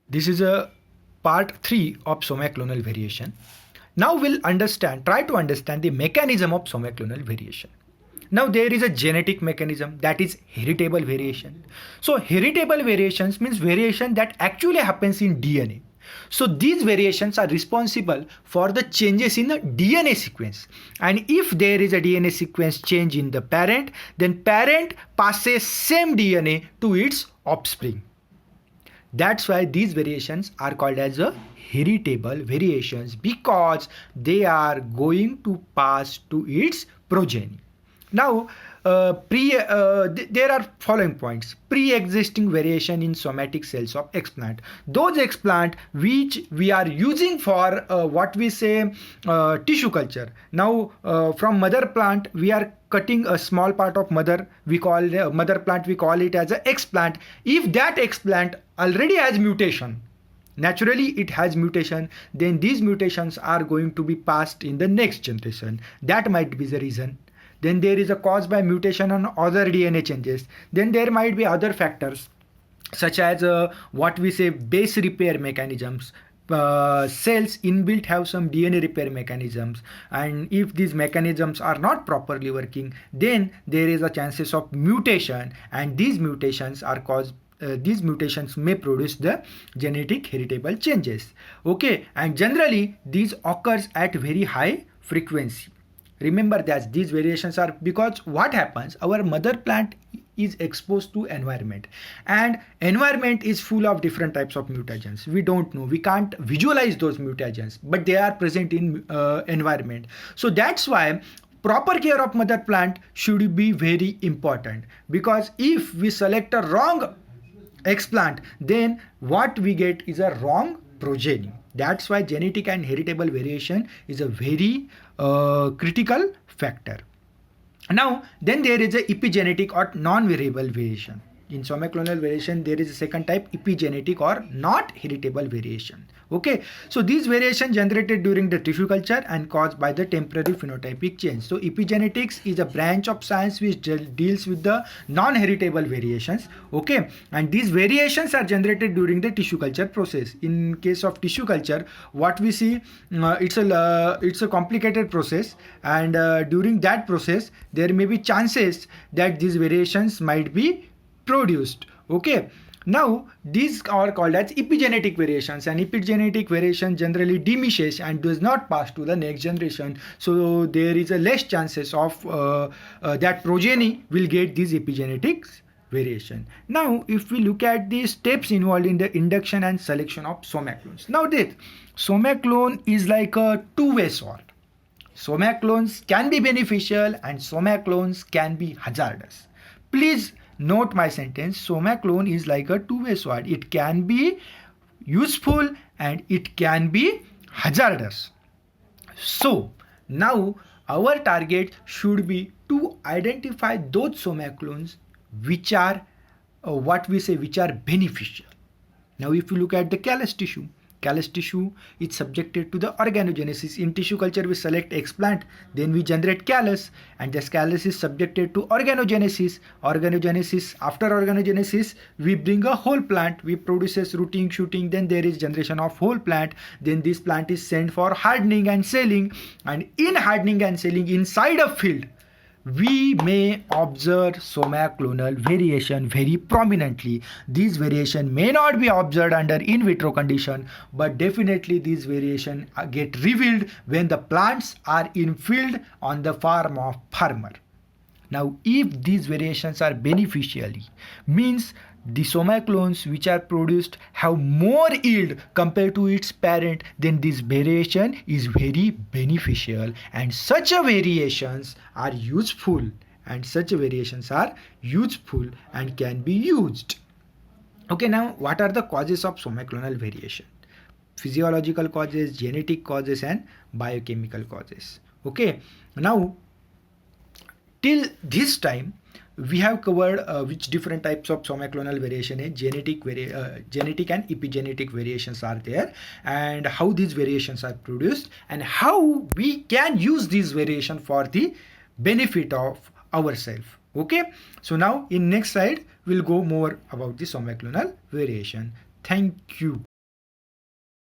This is a part 3 of somaclonal variation. Now we'll try to understand the mechanism of somaclonal variation. Now there is a genetic mechanism, that is heritable variation. So heritable variations means variation that actually happens in DNA. So these variations are responsible for the changes in the DNA sequence. And if there is a DNA sequence change in the parent, then parent passes same DNA to its offspring. That's why these variations are called as a heritable variations, because they are going to pass to its progeny. Now, there are following points. Pre-existing variation in somatic cells of explant. Those explant which we are using for tissue culture. Now, from mother plant, we are cutting a small part of mother. We call mother plant. We call it as an explant. If that explant already has mutation, naturally it has mutation, then these mutations are going to be passed in the next generation. That might be the reason. Then there is a cause by mutation on other DNA changes. Then there might be other factors such as base repair mechanisms. Cells inbuilt have some DNA repair mechanisms, and if these mechanisms are not properly working, then there is a chances of mutation, and these mutations may produce the genetic heritable changes. Okay, and generally these occurs at very high frequency. Remember that these variations are because what happens, our mother plant is exposed to environment, and environment is full of different types of mutagens. We don't know, we can't visualize those mutagens, but they are present in environment. So that's why proper care of mother plant should be very important, because if we select a wrong explant, then what we get is a wrong progeny. That's why genetic and heritable variation is a very critical factor. Now, then there is a epigenetic or non-variable variation. In somaclonal variation, there is a second type, epigenetic or not heritable variation. Okay, so these variation generated during the tissue culture and caused by the temporary phenotypic change. So epigenetics is a branch of science which deals with the non-heritable variations. Okay, and these variations are generated during the tissue culture process. In case of tissue culture, what we see, it's a complicated process, and during that process, there may be chances that these variations might be produced. Okay, now these are called as epigenetic variations, and epigenetic variation generally diminishes and does not pass to the next generation. So there is a less chances of that progeny will get these epigenetics variation. Now if we look at the steps involved in the induction and selection of somaclones. Now this somaclone is like a two-way sword. Somaclones can be beneficial and somaclones can be hazardous. Please note my sentence, somaclone is like a two-way sword. It can be useful and it can be hazardous. So now our target should be to identify those somaclones which are beneficial. Now if you look at the callus tissue is subjected to the organogenesis. In tissue culture, we select explant, then we generate callus, and this callus is subjected to organogenesis. After organogenesis, we bring a whole plant, we produces rooting, shooting, then there is generation of whole plant. Then this plant is sent for hardening and selling, and in hardening and selling inside a field, we may observe somaclonal variation very prominently. These variation may not be observed under in vitro condition, but definitely these variation get revealed when the plants are in field on the farm of farmer. Now if these variations are beneficial, means the somaclones which are produced have more yield compared to its parent, then this variation is very beneficial, and such a variations are useful and can be used. Okay, now what are the causes of somaclonal variation? Physiological causes, genetic causes, and biochemical causes. Okay, now till this time we have covered which different types of somaclonal variation is. Genetic and epigenetic variations are there, and how these variations are produced, and how we can use these variation for the benefit of ourselves. Okay, so now in next slide we'll go more about the somaclonal variation. Thank you.